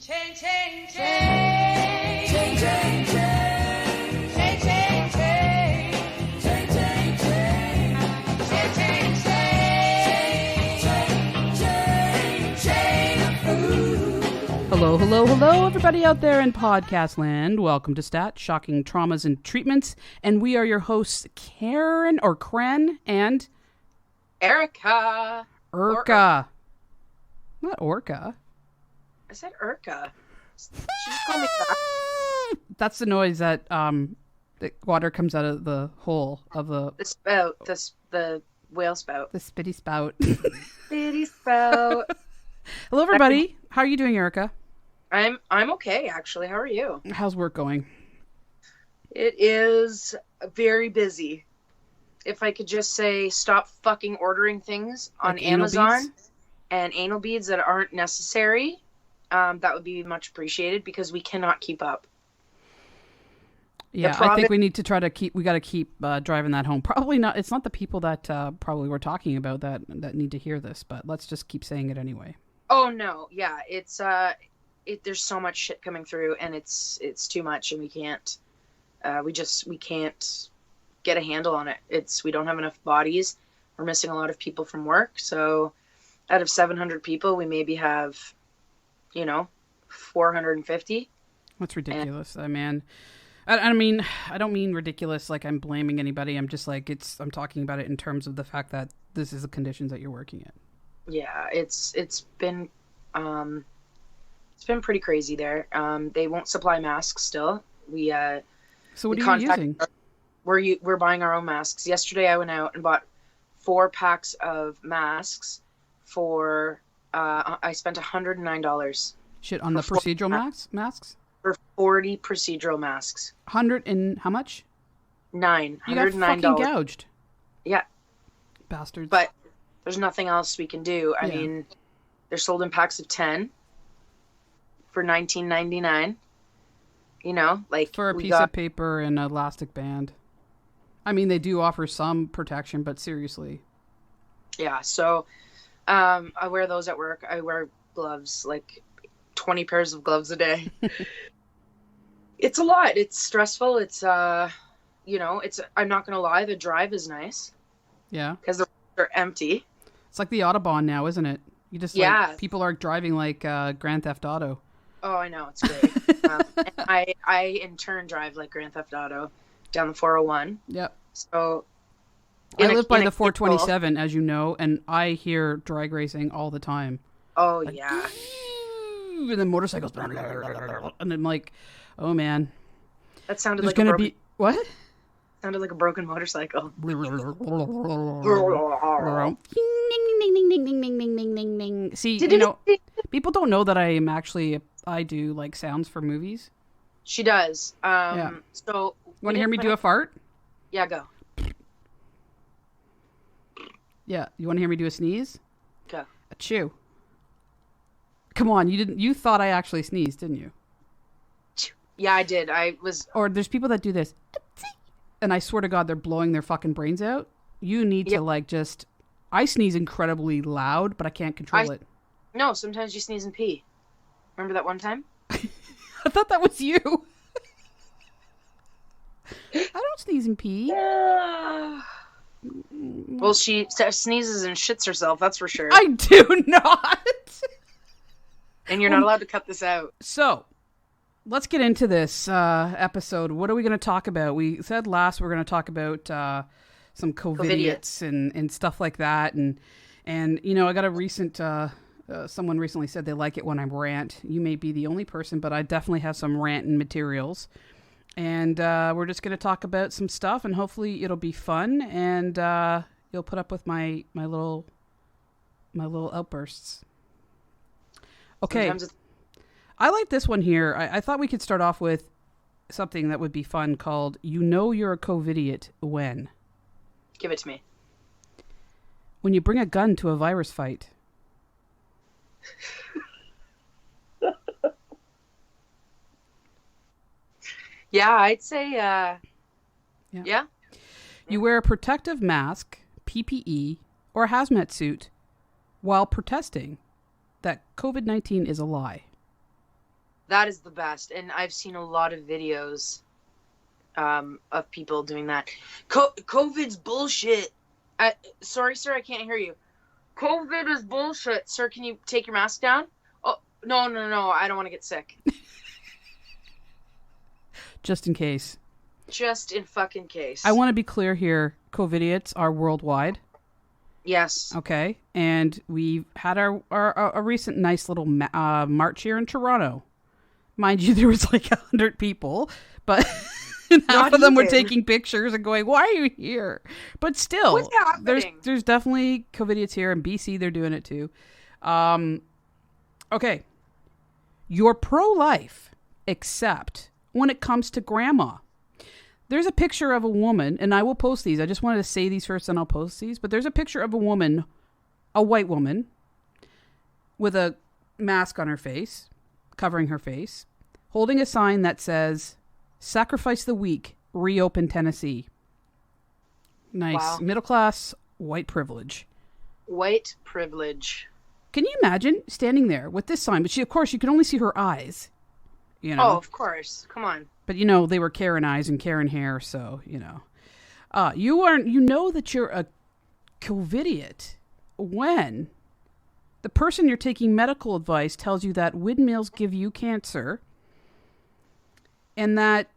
Chain, chain, chain. Chain, chain, chain. Chain, chain, chain. Chain, chain, chain. Chain, chain, chain. Chain, chain, food. Hello, hello, hello, everybody out there in podcast land. Welcome to Stat, Shocking Traumas and Treatments. And we are your hosts, Karen or Kren and Erica. Urka. Not Orca. I said Urka. She just called me back. That's the noise that the water comes out of the hole of the spout. The whale spout. the spitty spout. Spitty spout. Hello, everybody. How are you doing, Erica? I'm okay, actually. How are you? How's work going? It is very busy. If I could just say stop fucking ordering things on Like anal Amazon beads? and anal beads that aren't necessary, that would be much appreciated because we cannot keep up. Yeah, I think we need to try to keep driving that home. Probably not. It's not the people that probably we're talking about that need to hear this, but let's just keep saying it anyway. Oh no, yeah, it's there's so much shit coming through and it's too much and we can't get a handle on it. We don't have enough bodies. We're missing a lot of people from work. So out of 700 people, we maybe have, 450. That's ridiculous, man. I mean, I don't mean ridiculous like I'm blaming anybody. I'm just like, I'm talking about it in terms of the fact that this is the conditions that you're working in. Yeah, it's been pretty crazy there. They won't supply masks still. So what are you using? We're buying our own masks. Yesterday I went out and bought 4 packs of masks for I spent $109. Shit, on the procedural masks? For 40 procedural masks. 100 and how much? $9. You got fucking gouged. Yeah. Bastards. But there's nothing else we can do. I mean, they're sold in packs of 10 for $19.99. For a piece of paper and an elastic band. I mean, they do offer some protection, but seriously. Yeah, so I wear those at work. I wear gloves, like 20 pairs of gloves a day. It's a lot. It's stressful. It's, I'm not going to lie, the drive is nice. Yeah. Because the roads are empty. It's like the Autobahn now, isn't it? You just, people are driving like Grand Theft Auto. Oh, I know. It's great. And I, in turn, drive like Grand Theft Auto down the 401. Yep. So I live by the 427, as you know, and I hear drag racing all the time. Oh, like, yeah. And then motorcycles. And I'm like, oh, man. That sounded There's like gonna be... What? Sounded like a broken motorcycle. See, people don't know that I do like sounds for movies. She does. Yeah. So you want to hear me do a fart? Yeah, go. Yeah. You want to hear me do a sneeze? Go. A chew. Come on, you thought I actually sneezed, didn't you? Yeah, I did. Or there's people that do this. And I swear to God, they're blowing their fucking brains out. You need to I sneeze incredibly loud, but I can't control it. No, sometimes you sneeze and pee. Remember that one time? I thought that was you. I don't sneeze and pee. Well, she sneezes and shits herself, that's for sure. I do not. And you're not allowed to cut this out. So, let's get into this episode. What are we going to talk about? We said last we were going to talk about some COVIDiots and stuff like that. And I got a recent... someone recently said they like it when I rant. You may be the only person, but I definitely have some ranting materials. And we're just going to talk about some stuff, and hopefully it'll be fun, and you'll put up with my little outbursts. Okay. I like this one here. I thought we could start off with something that would be fun called You Know You're a COVIDiot When. Give it to me. When you bring a gun to a virus fight. Yeah, I'd say, yeah. You wear a protective mask, PPE, or a hazmat suit while protesting that COVID-19 is a lie. That is the best. And I've seen a lot of videos of people doing that. COVID's bullshit. Sorry, sir, I can't hear you. COVID is bullshit. Sir, can you take your mask down? Oh, no. I don't want to get sick. Just in case. Just in fucking case. I want to be clear here. COVIDiots are worldwide. Yes. Okay. And we had a recent nice little march here in Toronto. Mind you, there was like 100 people, but half of them were taking pictures and going, "Why are you here?" But still, there's definitely COVIDiots here in BC. They're doing it too. Okay. You're pro-life, except when it comes to grandma. There's a picture of a woman, and I will post these. I just wanted to say these first, and I'll post these. But there's a picture of a woman, a white woman, with a mask on her face, covering her face, holding a sign that says, "Sacrifice the weak, reopen Tennessee." Nice. Wow. Middle class, white privilege. White privilege. Can you imagine standing there with this sign? But of course, you can only see her eyes. You know? Oh, of course. Come on. But, they were Karen eyes and Karen hair, so, you know that you're a COVIDiot when the person you're taking medical advice tells you that windmills give you cancer and that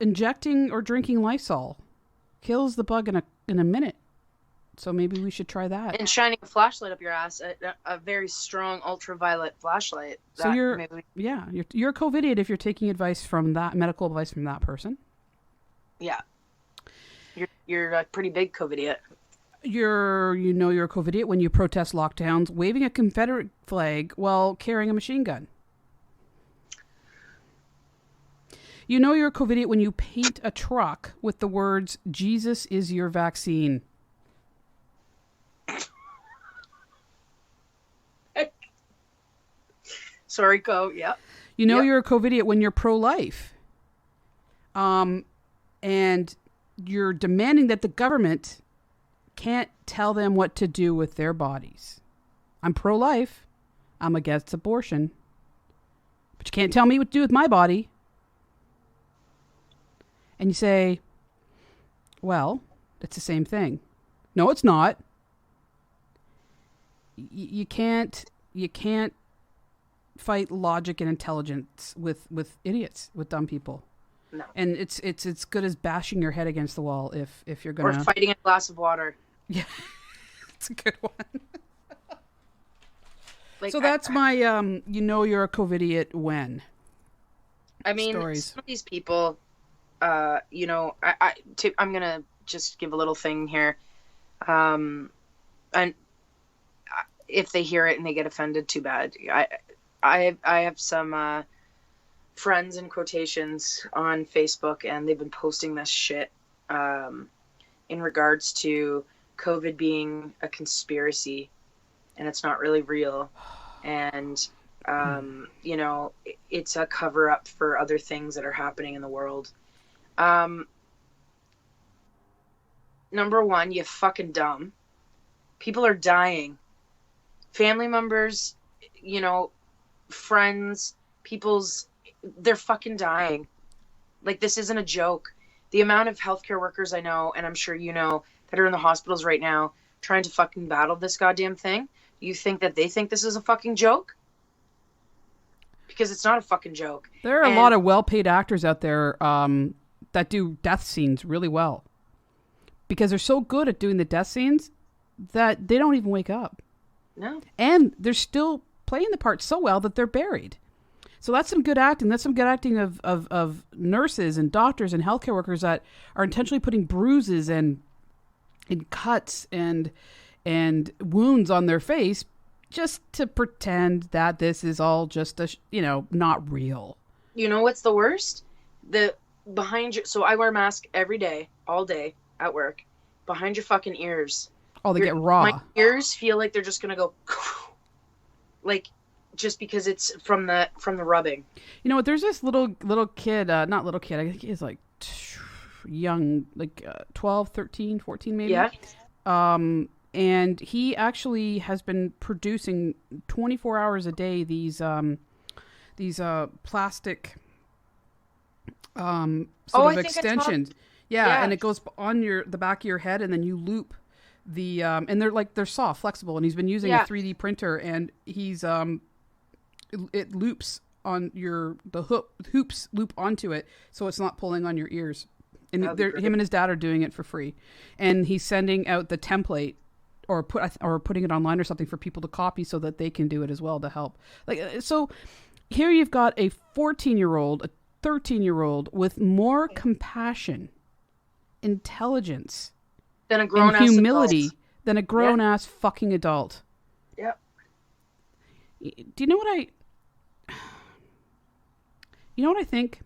injecting or drinking Lysol kills the bug in a minute. So maybe we should try that. And shining a flashlight up your ass, a very strong ultraviolet flashlight. So you're a COVIDiot if you're taking advice from that, medical advice from that person. Yeah. You're a pretty big COVIDiot. You're a COVIDiot when you protest lockdowns, waving a Confederate flag while carrying a machine gun. You're a COVIDiot when you paint a truck with the words, "Jesus is your vaccine." Sorry, go. Yep. You're a COVIDiot when you're pro-life. And you're demanding that the government can't tell them what to do with their bodies. I'm pro-life. I'm against abortion. But you can't tell me what to do with my body. And you say, well, it's the same thing. No, it's not. You can't fight logic and intelligence with idiots, with dumb people. No. And it's as good as bashing your head against the wall if you're gonna, or fighting a glass of water. Yeah. It's a good one. So that's my you're a COVIDiot when. I mean, stories. Some of these people, I'm gonna just give a little thing here, and if they hear it and they get offended, too bad. I have some friends in quotations on Facebook, and they've been posting this shit in regards to COVID being a conspiracy, and it's not really real, and it's a cover up for other things that are happening in the world. Number one, you fucking dumb. People are dying. Family members, friends, they're fucking dying. Like, this isn't a joke. The amount of healthcare workers I know, and I'm sure you know, that are in the hospitals right now trying to fucking battle this goddamn thing. You think that they think this is a fucking joke? Because it's not a fucking joke. There are a lot of well-paid actors out there that do death scenes really well. Because they're so good at doing the death scenes that they don't even wake up. No. And they're still playing the part so well that they're buried. So that's some good acting. That's some good acting of nurses and doctors and healthcare workers that are intentionally putting bruises and cuts and wounds on their face just to pretend that this is all just not real. You know what's the worst? So I wear a mask every day, all day at work, behind your fucking ears. Oh, they get raw. My ears feel like they're just gonna go, like, just because it's from the rubbing. You know what? There's this little kid, not little kid. I think he's like young, like 12, 13, 14 maybe. Yeah. And he actually has been producing 24 hours a day these plastic sort I of think extensions. Yeah, and it goes on the back of your head, and then you loop the and they're soft, flexible, and he's been using a 3D printer, and he's it loops on hoops loop onto it, so it's not pulling on your ears. And him and his dad are doing it for free, and he's sending out the template or putting it online or something for people to copy so that they can do it as well to help. So here you've got a 14-year-old, a 13-year-old with more compassion, intelligence, than a grown ass humility adult. Than a grown ass fucking adult. Yep. Do you know what I think?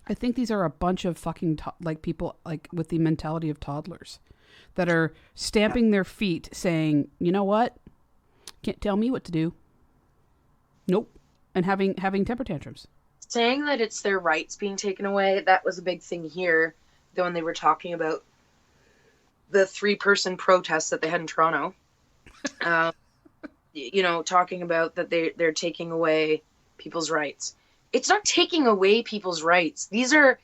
I think these are a bunch of fucking people with the mentality of toddlers that are stamping their feet saying, you know what? Can't tell me what to do. Nope. And having temper tantrums. Saying that it's their rights being taken away, that was a big thing here. When they were talking about the 3-person protest that they had in Toronto. Talking about that they're taking away people's rights. It's not taking away people's rights. They're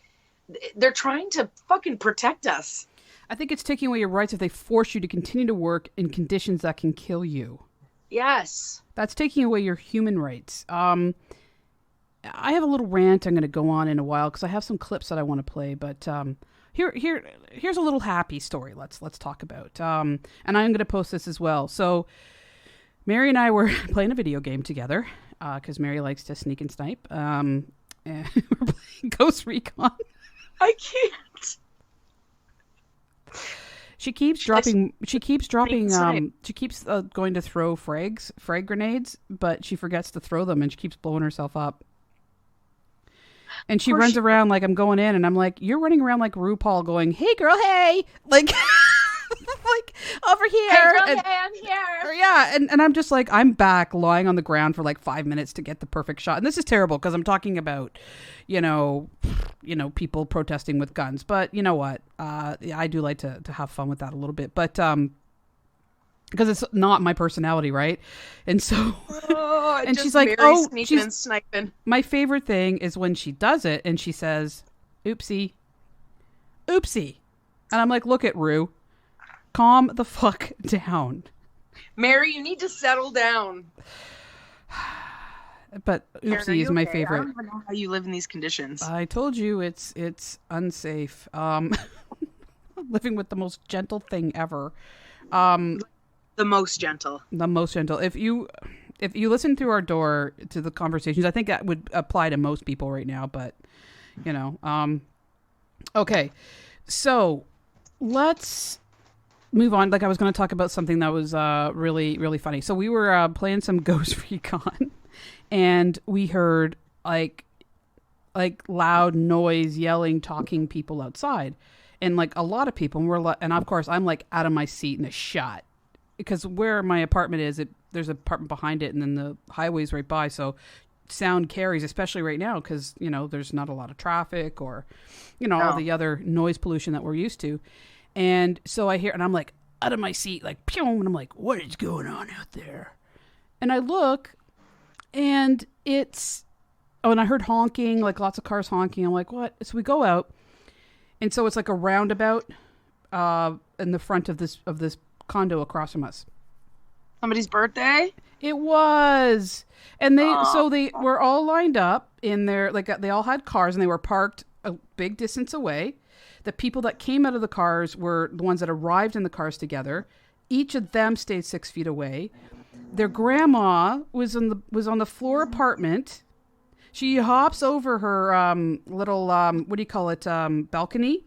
trying to fucking protect us. I think it's taking away your rights if they force you to continue to work in conditions that can kill you. Yes. That's taking away your human rights. I have a little rant I'm going to go on in a while because I have some clips that I want to play, but here's a little happy story let's talk about. And I'm going to post this as well. So Mary and I were playing a video game together because Mary likes to sneak and snipe. And we're playing Ghost Recon. I can't. She keeps dropping. She keeps going to throw frag grenades, but she forgets to throw them, and she keeps blowing herself up. And she runs around like I'm going in, and I'm like, you're running around like RuPaul, going, "Hey, girl, hey!" Like, like over here. Hey, girl, hey, I'm here. Yeah, and I'm just like, I'm back, lying on the ground for like 5 minutes to get the perfect shot. And this is terrible because I'm talking about, people protesting with guns. But you know what? I do like to have fun with that a little bit. But because it's not my personality, right? And so, and she's like, sneaking and sniping. My favorite thing is when she does it and she says, "Oopsie, oopsie," and I'm like, "Look at Rue, calm the fuck down, Mary. You need to settle down." But oopsie is my favorite. I don't even know how you live in these conditions. I told you it's unsafe. Living with the most gentle thing ever. The most gentle. If you listen through our door to the conversations, I think that would apply to most people right now. But okay, so let's move on. Like I was going to talk about something that was really, really funny. So we were playing some Ghost Recon, and we heard like loud noise, yelling, talking people outside, and like a lot of people. And of course, I'm like out of my seat in a shot. Because where my apartment is, there's an apartment behind it, and then the highway's right by. So sound carries, especially right now, because there's not a lot of traffic or all the other noise pollution that we're used to. And so I hear, and I'm like out of my seat, like pew, and I'm like, what is going on out there? And I look, and and I heard honking, like lots of cars honking. I'm like, what? So we go out, and so it's like a roundabout in the front of this condo across from us. Somebody's birthday? It was. And they were all lined up in their, like, they all had cars and they were parked a big distance away. The people that came out of the cars were the ones that arrived in the cars together. Each of them stayed 6 feet away. Their grandma was on the floor apartment. She hops over her little balcony.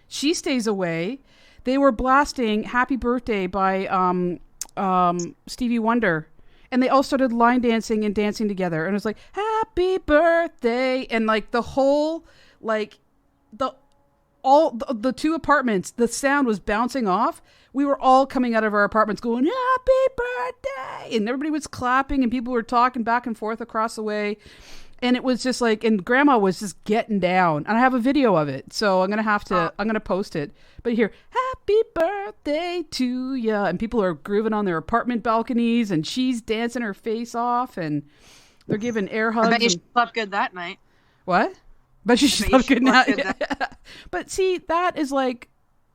She stays away. They were blasting "Happy Birthday" by Stevie Wonder, and they all started line dancing and dancing together. And it was like "Happy Birthday," and like the whole the 2 apartments, the sound was bouncing off. We were all coming out of our apartments going "Happy Birthday," and everybody was clapping, and people were talking back and forth across the way. And it was just like, and Grandma was just getting down. And I have a video of it, so I'm gonna post it. But here, "Happy birthday to ya," and people are grooving on their apartment balconies, and she's dancing her face off, and They're giving air I hugs. bet you slept good that night. What? But she slept good now. That... But see, that is like,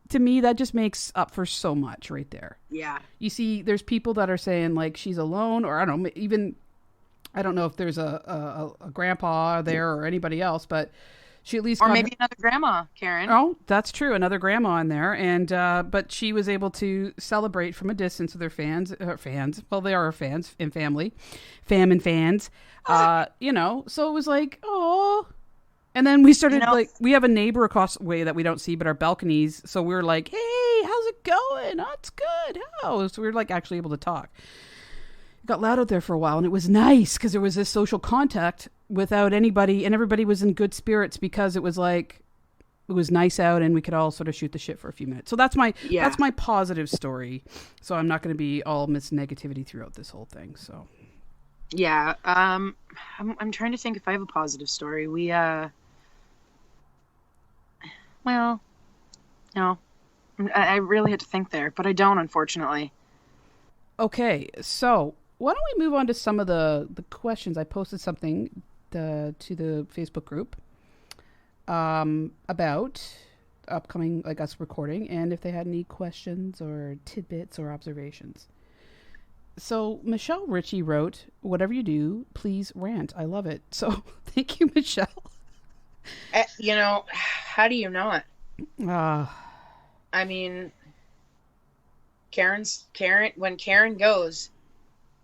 to me, that just makes up for so much right there. Yeah. You see, there's people that are saying like she's alone, or I don't know, even I don't know if there's a grandpa there or anybody else, but she at least or maybe another grandma, Karen. Oh, that's true, another grandma in there, and but she was able to celebrate from a distance with her fans. Well, they are her fans and family, fam and fans. You know, so it was like, oh. And then we started, like, we have a neighbor across the way that we don't see, but our balconies. So we were like, hey, how's it going? Oh, it's good. How? So we were, like, actually able to talk. It got loud out there for a while, and it was nice because there was this social contact without anybody, and everybody was in good spirits because it was, like, it was nice out, and we could all sort of shoot the shit for a few minutes. So that's my positive story. So I'm not going to be all Miss Negativity throughout this whole thing, so. Yeah. I'm trying to think if I have a positive story. Well, no, I really had to think there, but I don't, unfortunately. Okay, so why don't we move on to some of the questions? I posted something to the Facebook group about upcoming, like, us recording, and if they had any questions or tidbits or observations. So Michelle Ritchie wrote, "Whatever you do, please rant. I love it." So thank you, Michelle. You know, how do you not? I mean, when Karen goes,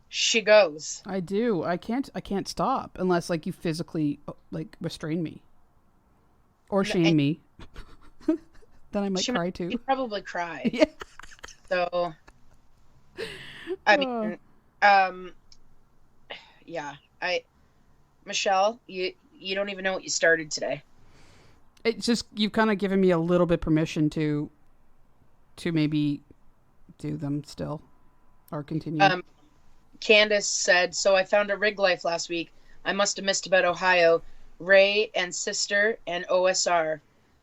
she goes. I do. I can't stop unless, like, you physically, like, restrain me or shame me. Then I might cry too. You'd probably cry. Yeah. So, I mean, yeah. Michelle, you don't even know what you started today. It's just, you've kind of given me a little bit permission to maybe do them still or continue. Candace said, so I found a rig life last week. I must have missed about Ohio. Ray and sister and OSR.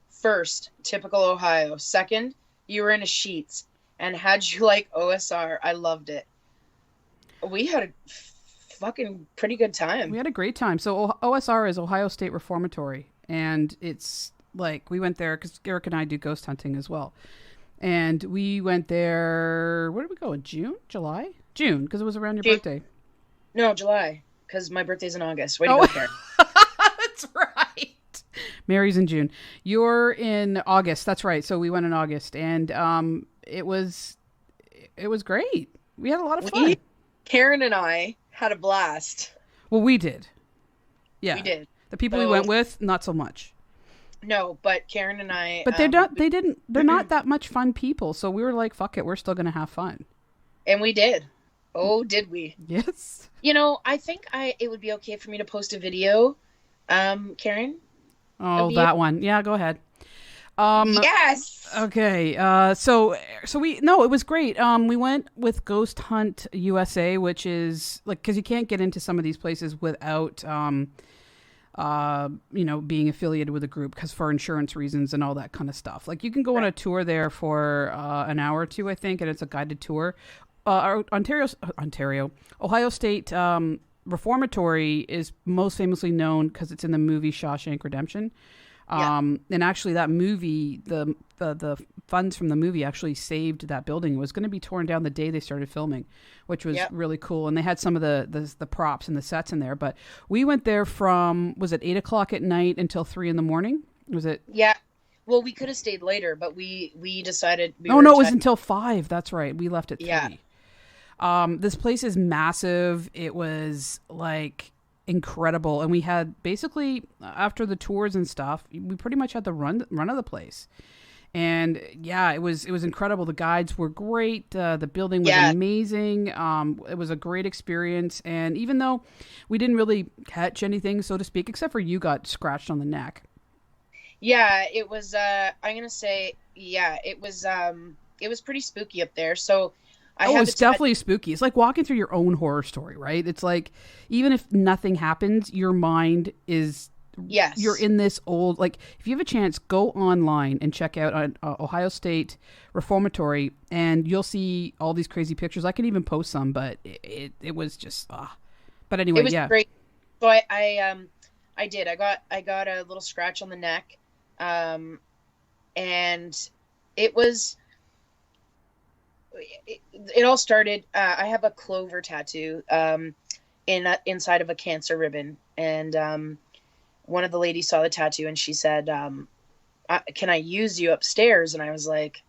First, typical Ohio. Second, you were in a sheets. And how'd you like OSR? I loved it. We had a fucking pretty good time. We had a great time. So OSR is Ohio State Reformatory. And it's like, we went there because Eric and I do ghost hunting as well. And we went there, where did we go? In June? July? June, because it was around your birthday. No, July, because my birthday's in August. Way to go, Karen. That's right. Mary's in June. You're in August. That's right. So we went in August. And it was great. We had a lot of fun. Karen and I had a blast. Well, we did. Yeah. We did. The people we went with, not so much. No, but Karen and I. But they're not that much fun people. So we were like, fuck it, we're still going to have fun. And we did. Oh, did we? Yes. You know, I think it would be okay for me to post a video, Karen. Oh, that one. Yeah, go ahead. Yes. Okay. So it was great. We went with Ghost Hunt USA, which is like, because you can't get into some of these places without being affiliated with a group, because for insurance reasons and all that kind of stuff. Like, you can go on a tour there for an hour or two, I think, and it's a guided tour. Ohio State Reformatory is most famously known because it's in the movie Shawshank Redemption. And actually that movie, the funds from the movie actually saved that building. It was going to be torn down the day they started filming, which was really cool. And they had some of the props and the sets in there. But we went there from, was it 8:00 at night until 3 a.m? Was it? Yeah. Well, we could have stayed later, but we decided. It was until 5. That's right. We left at 3. Yeah. This place is massive. It was like incredible, and we had basically, after the tours and stuff, we pretty much had the run of the place. And yeah, it was incredible. The guides were great. The building was amazing. It was a great experience. And even though we didn't really catch anything, so to speak, except for you got scratched on the neck. Yeah, it was. I'm gonna say, it was pretty spooky up there. So. It's definitely spooky. It's like walking through your own horror story, right? It's like, even if nothing happens, your mind is, you're in this old, like, if you have a chance, go online and check out Ohio State Reformatory, and you'll see all these crazy pictures. I can even post some, but it was just, but anyway, it was great. So I did. I got a little scratch on the neck, and it was it all started. I have a clover tattoo inside of a cancer ribbon, and one of the ladies saw the tattoo and she said, "Can I use you upstairs?" And I was like,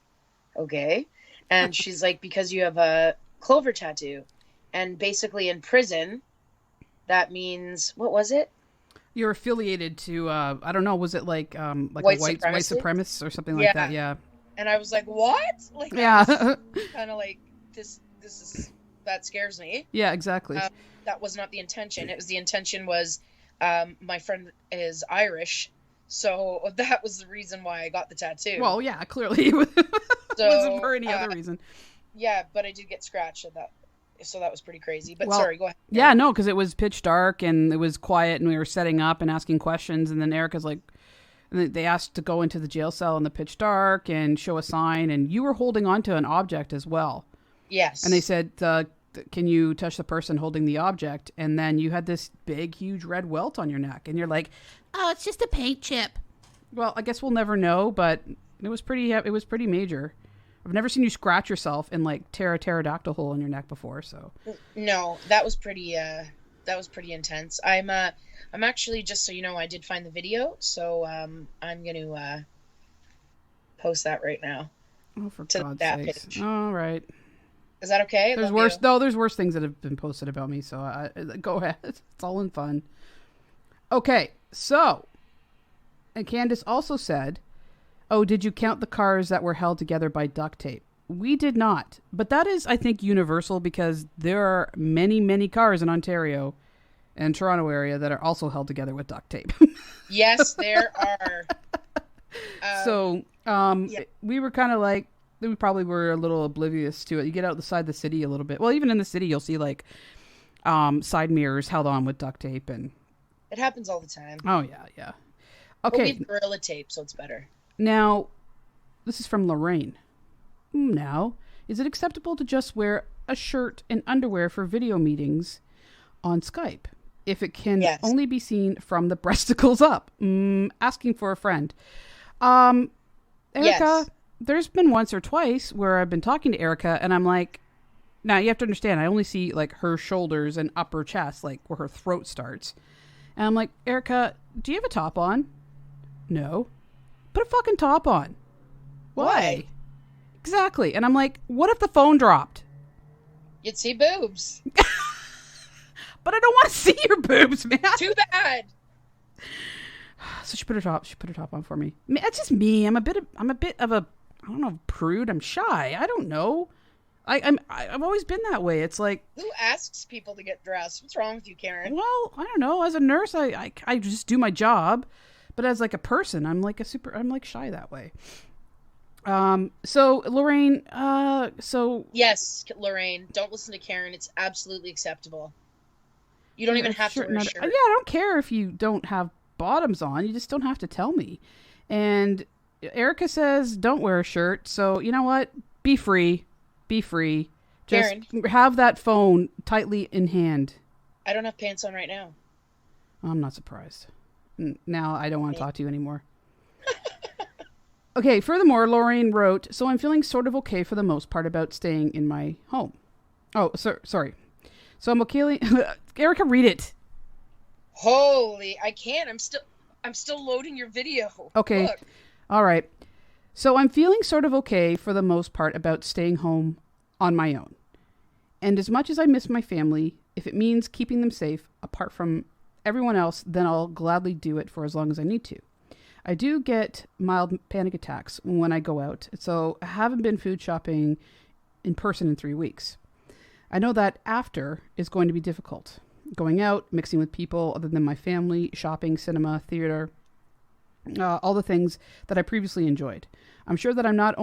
"Okay." And she's like, "Because you have a clover tattoo, and basically in prison, that means what was it? You're affiliated to I don't know, was it like White a white supremacist? supremacist or something like that? Yeah." Yeah. And I was like, "What?" Like, I was Yeah. kind of like, this is that scares me. Yeah, exactly. That was not the intention. The intention was, my friend is Irish, so that was the reason why I got the tattoo. Well, yeah, clearly it wasn't for any other reason. Yeah, but I did get scratched at that, so that was pretty crazy. But Well, sorry, go ahead. Yeah, no, because it was pitch dark and it was quiet and we were setting up and asking questions, and then Erica's like, they asked to go into the jail cell in the pitch dark and show a sign, and you were holding onto an object as well. Yes. And they said, "Can you touch the person holding the object?" And then you had this big, huge red welt on your neck, and you're like, "Oh, it's just a paint chip." Well, I guess we'll never know, but it was pretty. It was pretty major. I've never seen you scratch yourself and like tear a pterodactyl hole in your neck before. So No, that was pretty. That was pretty intense. I'm actually, just so you know, I did find the video, so I'm gonna post that right now. Oh, for to God's that sakes! page. All right. Is that okay? There's Love worse. you. No, there's worse things that have been posted about me. So go ahead. It's all in fun. Okay, so, and Candace also said, "Oh, did you count the cars that were held together by duct tape?" We did not, but that is, I think, universal because there are many, many cars in Ontario and Toronto area that are also held together with duct tape. Yes, there are. So, yeah. we were kind of like, we probably were a little oblivious to it. You get out the side of the city a little bit. Well, even in the city, you'll see like side mirrors held on with duct tape, and It happens all the time. oh yeah, yeah. But Okay, we have Gorilla Tape, so it's better. now this is from Lorraine. Now, is it acceptable to just wear a shirt and underwear for video meetings on Skype if it can Yes. only be seen from the breasticles up? Asking for a friend. Erica, Yes. there's been once or twice where I've been talking to Erica and I'm like, now you have to understand, I only see like her shoulders and upper chest, like where her throat starts. And I'm like, Erica, do you have a top on? No. Put a fucking top on. Why? Exactly. And I'm like, what if the phone dropped? You'd see boobs. But I don't want to see your boobs, man. Too bad. So she put her top on for me. That's just me. I'm a bit of a, I don't know, prude. I'm shy. I don't know. I've always been that way. It's like, Who asks people to get dressed? What's wrong with you, Karen? well, I don't know. As a nurse, I just do my job. But as like a person, I'm like shy that way. So Lorraine, Yes, Lorraine, don't listen to Karen. It's absolutely acceptable. You don't even have to wear a shirt. Yeah, I don't care if you don't have bottoms on. You just don't have to tell me. And Erica says don't wear a shirt. So you know what? Be free. Be free. Just Karen, have that phone tightly in hand. I don't have pants on right now. I'm not surprised. Now I don't want to talk to you anymore. Okay, furthermore, Lorraine wrote, so I'm feeling sort of okay for the most part about staying in my home. Oh, sorry. So I'm okay. Erica, read it. Holy, I can't. I'm still loading your video. Okay. Look. All right. So I'm feeling sort of okay for the most part about staying home on my own. And as much as I miss my family, if it means keeping them safe apart from everyone else, then I'll gladly do it for as long as I need to. I do get mild panic attacks when I go out, so I haven't been food shopping in person in 3 weeks. I know that after is going to be difficult. Going out, mixing with people other than my family, shopping, cinema, theater, all the things that I previously enjoyed. I'm sure that I'm not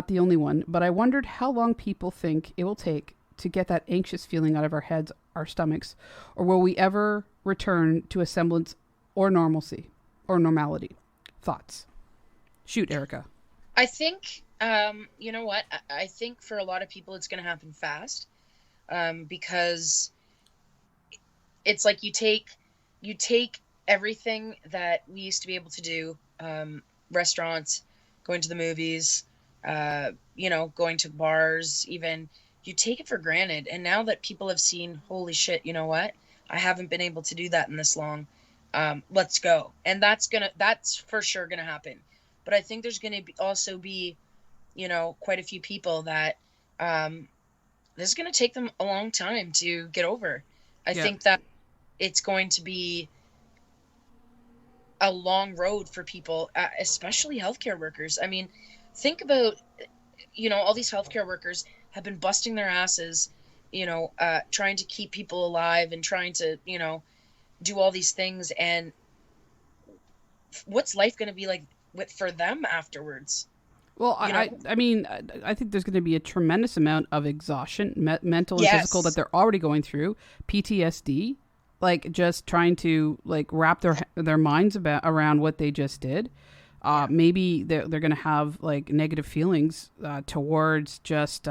the only one, but I wondered how long people think it will take to get that anxious feeling out of our heads, our stomachs, or will we ever return to a semblance or normalcy or normality? Thoughts? Shoot, Erica. I think, you know what? I think for a lot of people it's going to happen fast, because it's like you take you take everything that we used to be able to do, restaurants, going to the movies, going to bars, even, you take it for granted. And now that people have seen, holy shit, you know what? I haven't been able to do that in this long. Let's go. And that's for sure gonna happen. But I think there's gonna also be, quite a few people that this is gonna take them a long time to get over. I think that it's going to be a long road for people, especially healthcare workers. I mean, think about, all these healthcare workers have been busting their asses, trying to keep people alive and trying to, do all these things. And what's life going to be like for them afterwards? Well, I mean, I think there's going to be a tremendous amount of exhaustion, mental and physical, that they're already going through, PTSD, like just trying to like wrap their minds around what they just did. Maybe they're going to have like negative feelings towards just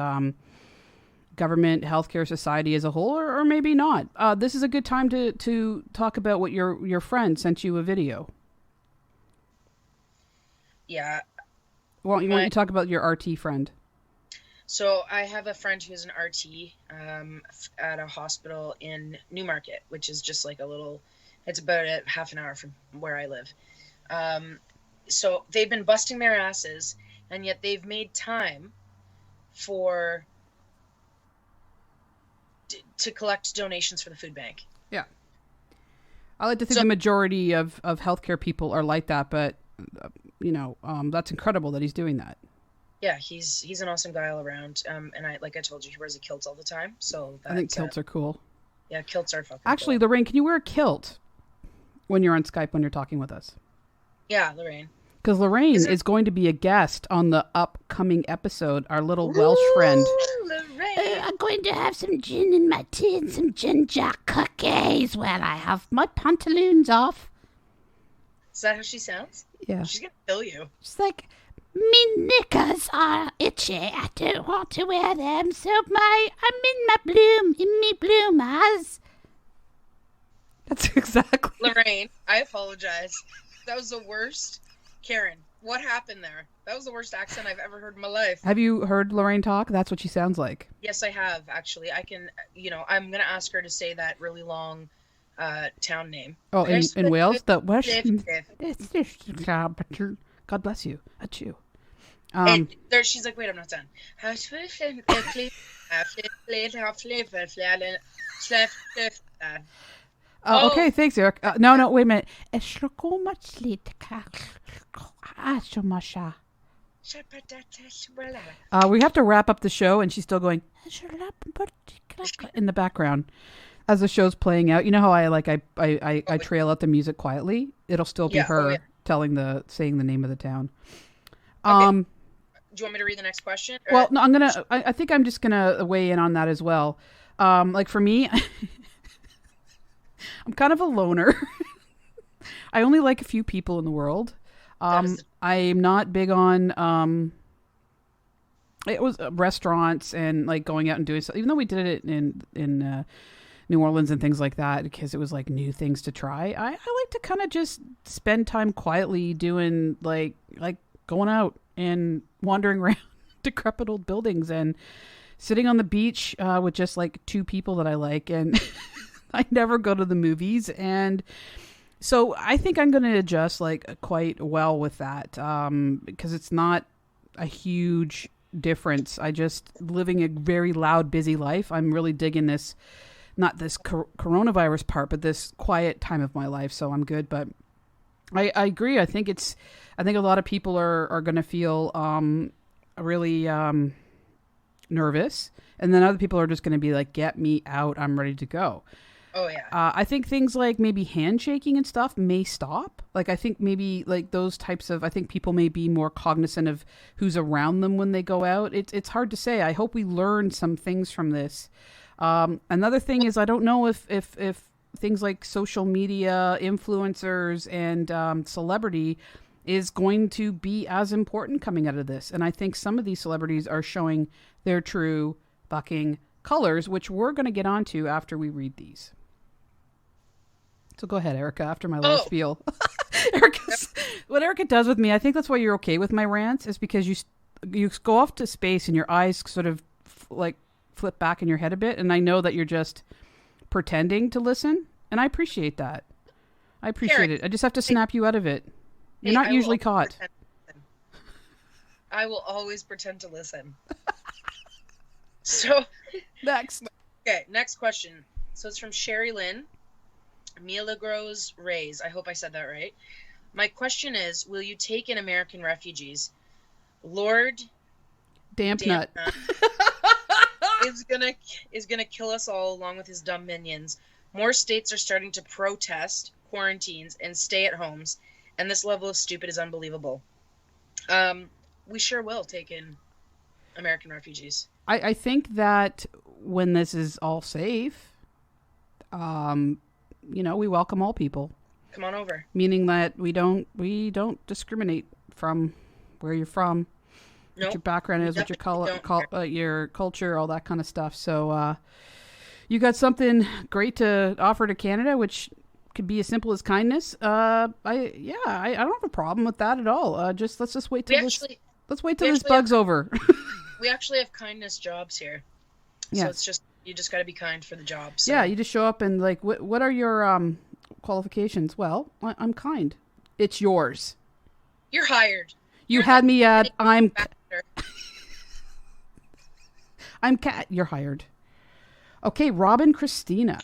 government, healthcare, society as a whole, or maybe not. This is a good time to talk about what your friend sent you a video. Yeah. Well, you want to talk about your RT friend? So I have a friend who's an RT at a hospital in Newmarket, which is just like it's about a half an hour from where I live. So they've been busting their asses, and yet they've made time to collect donations for the food bank. Yeah. I like to think the majority of healthcare people are like that, but that's incredible that he's doing that. Yeah, he's an awesome guy all around. And I told you, he wears a kilt all the time. So I think kilts are cool. Yeah, kilts are fucking Actually, cool. Lorraine, can you wear a kilt when you're on Skype when you're talking with us? Yeah, Lorraine. Because Lorraine is going to be a guest on the upcoming episode, our little Welsh friend. Lorraine. I'm going to have some gin in my tea and some ginger cookies while I have my pantaloons off. Is that how she sounds? Yeah. She's going to kill you. She's like, me knickers are itchy. I don't want to wear them, so I'm in me bloomers. That's exactly. Lorraine, I apologize. That was the worst. Karen, what happened there? That was the worst accent I've ever heard in my life. Have you heard Lorraine talk? That's what she sounds like. Yes, I have, actually. I can, I'm going to ask her to say that really long town name. Oh, in Wales? The Welsh. God bless you. That's you. And there, she's like, wait, I'm not done. Okay, thanks, Eric. No, wait a minute. We have to wrap up the show, and she's still going in the background as the show's playing out. You know how I trail out the music quietly? It'll still be her saying the name of the town. Okay. Do you want me to read the next question? Well, no, I think I'm just gonna weigh in on that as well. Like for me, I'm kind of a loner. I only like a few people in the world. I'm not big on it was restaurants and like going out and doing stuff. Even though we did it in New Orleans and things like that, because it was like new things to try. I like to kind of just spend time quietly doing like going out and wandering around decrepit old buildings and sitting on the beach with just like two people that I like. And I never go to the movies. And so I think I'm going to adjust like quite well with that because it's not a huge difference. I just living a very loud, busy life. I'm really digging this, not this coronavirus part, but this quiet time of my life. So I'm good. But I agree. I think a lot of people are going to feel really nervous. And then other people are just going to be like, get me out. I'm ready to go. Oh, yeah. I think things like maybe handshaking and stuff may stop. Like, I think maybe like those types of, I think people may be more cognizant of who's around them when they go out. It's hard to say. I hope we learn some things from this. Another thing is, I don't know if things like social media, influencers, and celebrity is going to be as important coming out of this. And I think some of these celebrities are showing their true fucking colors, which we're going to get onto after we read these. So go ahead, Erica, after my little spiel. What Erica does with me, I think that's why you're okay with my rants, is because you go off to space and your eyes sort of like flip back in your head a bit, and I know that you're just pretending to listen, and I appreciate that. I appreciate it. I just have to snap you out of it. You're not usually caught. I will always pretend to listen. So next. Okay, next question. So it's from Sherry Lynn. Milagros Reyes. I hope I said that right. My question is, will you take in American refugees? Lord Dampnut is gonna kill us all along with his dumb minions. More states are starting to protest quarantines and stay at homes, and this level of stupid is unbelievable. We sure will take in American refugees. I think that when this is all safe, we welcome all people. Come on over. Meaning that we don't discriminate from where you're from, what your background is, what your culture, all that kind of stuff. So you got something great to offer to Canada, which could be as simple as kindness. I don't have a problem with that at all. Let's wait till this bug's over. We actually have kindness jobs here. Yes. So it's just, you just got to be kind for the job. So. Yeah, you just show up and like, what are your qualifications? Well, I'm kind. It's yours. You're hired. You had me at I'm cat. You're hired. Okay, Robin Christina.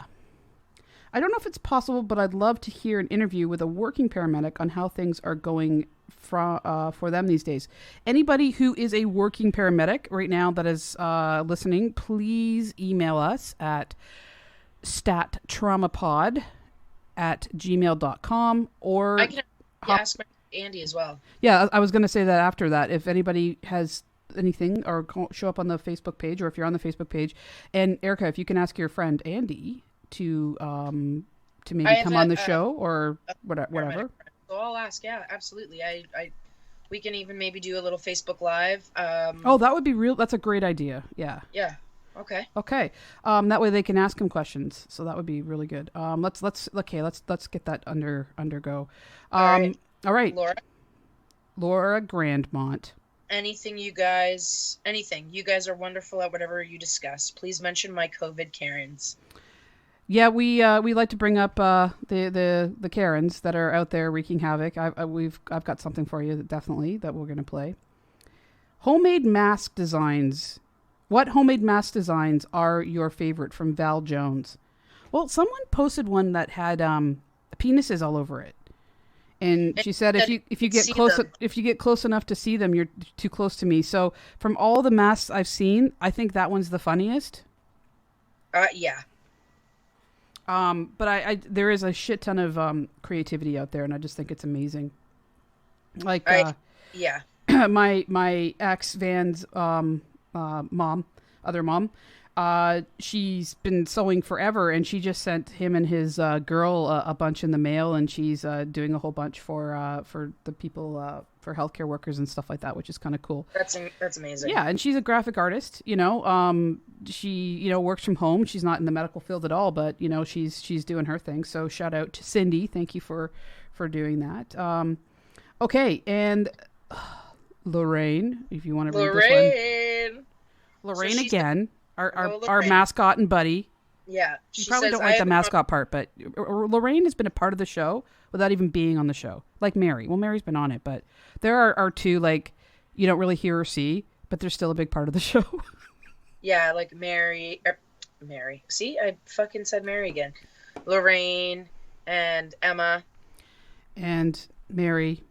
I don't know if it's possible, but I'd love to hear an interview with a working paramedic on how things are going for them these days. Anybody who is a working paramedic right now that is listening, please email us at stattraumapod@gmail.com, or I can ask Andy as well. Yeah, I was going to say that after that. If anybody has anything, or show up on the Facebook page, or if you're on the Facebook page, and Erica, if you can ask your friend Andy to maybe come on the show or whatever. So I'll ask. Yeah, absolutely. We can even maybe do a little Facebook Live. That would be real. That's a great idea. Yeah. Yeah. Okay. That way they can ask him questions. So that would be really good. Let's get that undergo. All right. Laura Grandmont. Anything you guys are wonderful at whatever you discuss. Please mention my COVID Karens. Yeah, we like to bring up the Karens that are out there wreaking havoc. I've got something for you definitely that we're gonna play. Homemade mask designs. What homemade mask designs are your favorite? From Val Jones. Well, someone posted one that had penises all over it, and she said if you get close enough to see them, you're too close to me. So from all the masks I've seen, I think that one's the funniest. Yeah. But I there is a shit ton of creativity out there, and I just think it's amazing. Like my ex Van's other mom, she's been sewing forever, and she just sent him and his girl a bunch in the mail, and she's doing a whole bunch for the people, for healthcare workers and stuff like that, which is kind of cool. That's amazing. Yeah, and she's a graphic artist. She works from home. She's not in the medical field at all, but she's doing her thing. So shout out to Cindy. Thank you for doing that. Okay, and Lorraine, if you want to read this one. Lorraine so again, our mascot and buddy. Yeah. You probably don't like the mascot part, but Lorraine has been a part of the show without even being on the show. Like Mary. Well, Mary's been on it, but there are two, like, you don't really hear or see, but they're still a big part of the show. Yeah, like Mary. See, I fucking said Mary again. Lorraine and Emma. And Mary.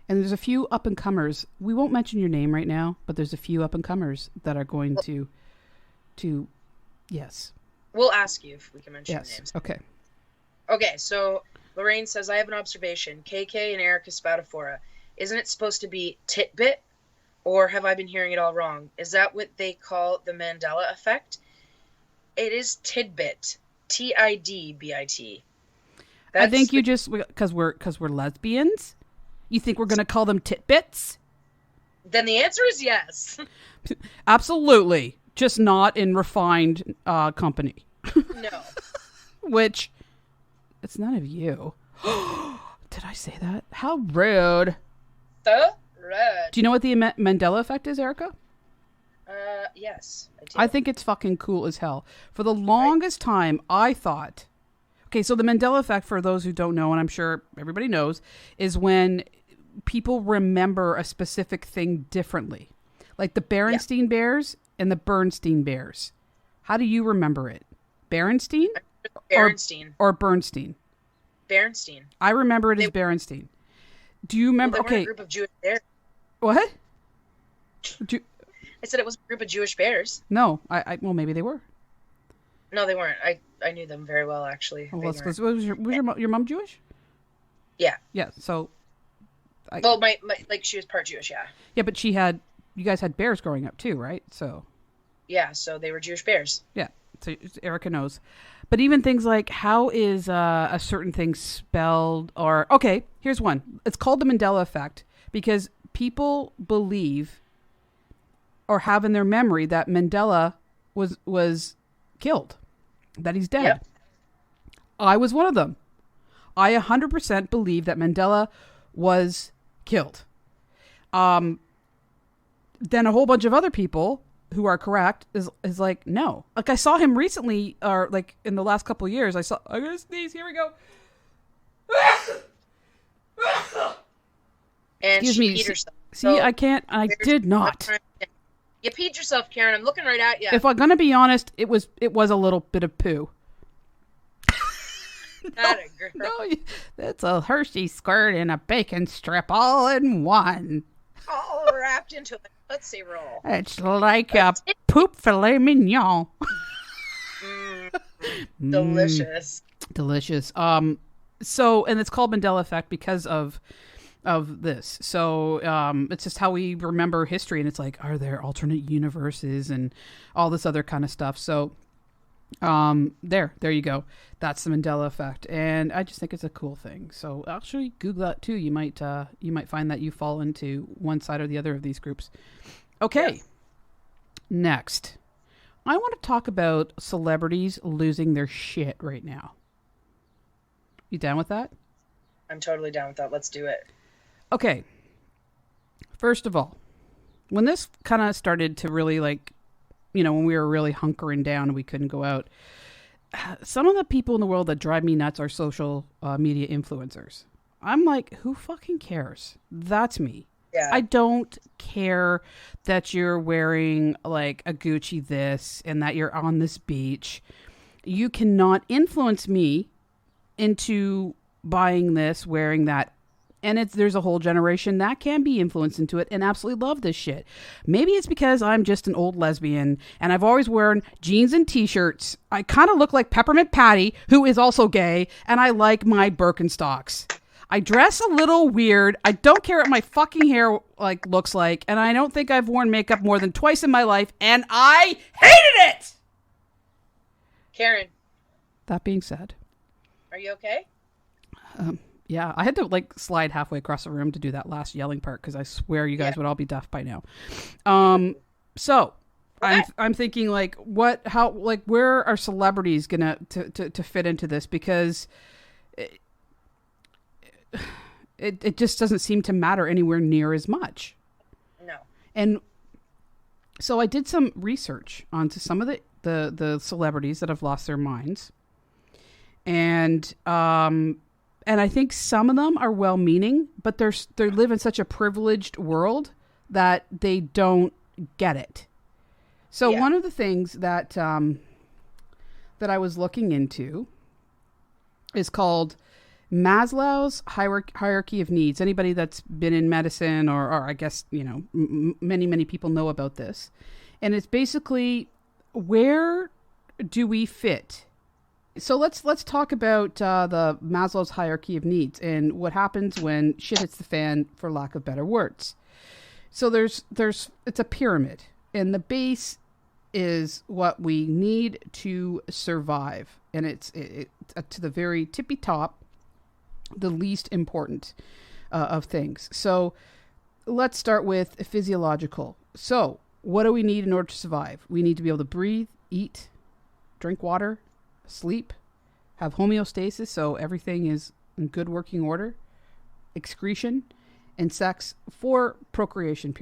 And there's a few up-and-comers. We won't mention your name right now, but there's a few up-and-comers that are going to yes. We'll ask you if we can mention names. Okay. Okay, so Lorraine says, I have an observation. KK and Erica Spatafora. Isn't it supposed to be titbit? Or have I been hearing it all wrong? Is that what they call the Mandela effect? It is tidbit. Tidbit. I think you just, because we're lesbians, you think we're going to call them titbits? Then the answer is yes. Absolutely. Just not in refined company. No. Which It's none of you. Did I say that? How rude. So rude. Do you know what the Mandela effect is, Erica? Yes, I do. I think it's fucking cool as hell. For the longest time, I thought... Okay, so the Mandela effect, for those who don't know, and I'm sure everybody knows, is when people remember a specific thing differently. Like the Berenstain Bears and the Bernstein Bears. How do you remember it? Berenstain? Berenstain. Or Bernstein? Berenstain. I remember it as Berenstain. Do you remember... Well, they were a group of Jewish bears. What? I said it was a group of Jewish bears. No, well, maybe they were. No, they weren't. I knew them very well, actually. Oh, was your mom Jewish? Yeah. Yeah. So. Well, my she was part Jewish, yeah. Yeah, but you guys had bears growing up too, right? So. Yeah, so they were Jewish bears. Yeah. So Erica knows, but even things like how is a certain thing spelled, or okay, here's one. It's called the Mandela effect because people believe or have in their memory that Mandela was killed, that he's dead. Yep. I was one of them. I 100% believe that Mandela was killed. Then a whole bunch of other people who are correct is like, no. Like I saw him recently, or like in the last couple of years, I'm gonna sneeze, here we go. And excuse me. Peed herself. See, I can't, I did not. You peed yourself, Karen. I'm looking right at you. If I'm gonna be honest, it was a little bit of poo. Not a girl. No, that's a Hershey squirt and a bacon strip all in one. All wrapped into a Tootsie Roll. It's like a poop filet mignon. Delicious. Delicious. So, and it's called Mandela effect because of this. So it's just how we remember history, and it's like, are there alternate universes and all this other kind of stuff. So there you go. That's the Mandela effect, and I just think it's a cool thing. So actually Google that too. You might find that you fall into one side or the other of these groups. Okay. Yes. Next, I want to talk about celebrities losing their shit right now. You down with that? I'm totally down with that. Let's do it. Okay. First of all, when this kind of started to really when we were really hunkering down and we couldn't go out, some of the people in the world that drive me nuts are social media influencers. I'm like, who fucking cares? That's me. Yeah. I don't care that you're wearing like a Gucci this and that you're on this beach. You cannot influence me into buying this, wearing that. And there's a whole generation that can be influenced into it and absolutely love this shit. Maybe it's because I'm just an old lesbian and I've always worn jeans and t-shirts. I kind of look like Peppermint Patty, who is also gay, and I like my Birkenstocks. I dress a little weird. I don't care what my fucking hair looks like, and I don't think I've worn makeup more than twice in my life, and I hated it! Karen. That being said. Are you okay? Yeah, I had to slide halfway across the room to do that last yelling part because I swear you guys would all be deaf by now. So I'm thinking where are celebrities gonna to fit into this, because it just doesn't seem to matter anywhere near as much. No. And so I did some research onto some of the celebrities that have lost their minds, and I think some of them are well-meaning, but they live in such a privileged world that they don't get it. So one of the things that that I was looking into is called Maslow's hierarchy of needs. Anybody that's been in medicine or I guess, many people know about this. And it's basically, where do we fit? So let's talk about the Maslow's hierarchy of needs and what happens when shit hits the fan, for lack of better words. So it's a pyramid, and the base is what we need to survive, and it's to the very tippy top, the least important of things. So let's start with physiological. So what do we need in order to survive? We need to be able to breathe, eat, drink water, sleep, have homeostasis, so everything is in good working order, excretion, and sex for procreation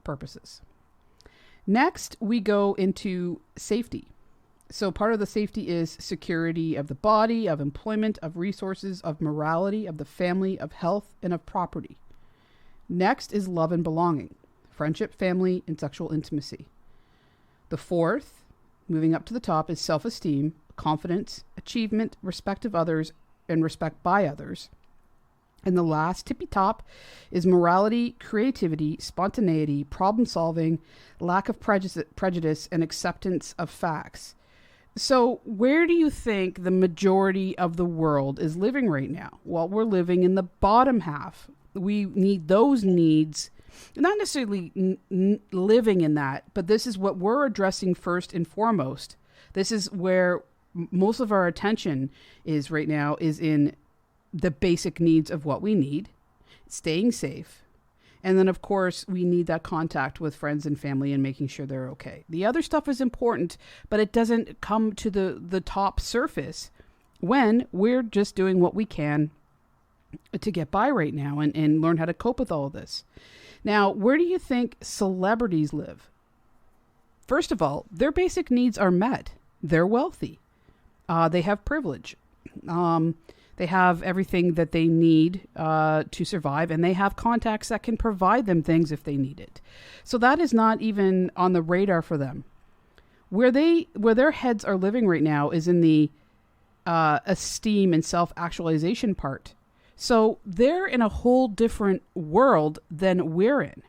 purposes. Next, we go into safety. So part of the safety is security of the body, of employment, of resources, of morality, of the family, of health, and of property. Next is love and belonging, friendship, family, and sexual intimacy. The fourth, moving up to the top, is self-esteem, confidence, achievement, respect of others, and respect by others. And the last, tippy top, is morality, creativity, spontaneity, problem solving, lack of prejudice, and acceptance of facts. So where do you think the majority of the world is living right now? Well, we're living in the bottom half. We need those needs, not necessarily living in that, but this is what we're addressing first and foremost. This is where most of our attention is right now, is in the basic needs of what we need, staying safe. And then, of course, we need that contact with friends and family and making sure they're okay. The other stuff is important, but it doesn't come to the top surface when we're just doing what we can to get by right now and learn how to cope with all of this. Now, where do you think celebrities live? First of all, their basic needs are met. They're wealthy. They have privilege. They have everything that they need to survive, and they have contacts that can provide them things if they need it. So that is not even on the radar for them. Where their heads are living right now is in the esteem and self-actualization part. So they're in a whole different world than we're in.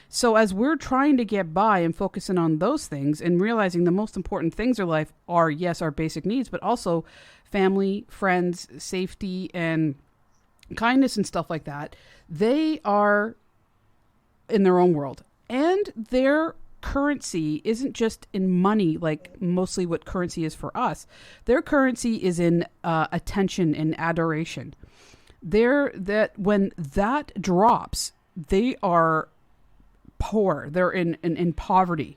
So as we're trying to get by and focusing on those things and realizing the most important things in life are, yes, our basic needs, but also family, friends, safety, and kindness and stuff like that, they are in their own world. And their currency isn't just in money, like mostly what currency is for us. Their currency is in attention and adoration. When that drops, they are poor. They're in poverty.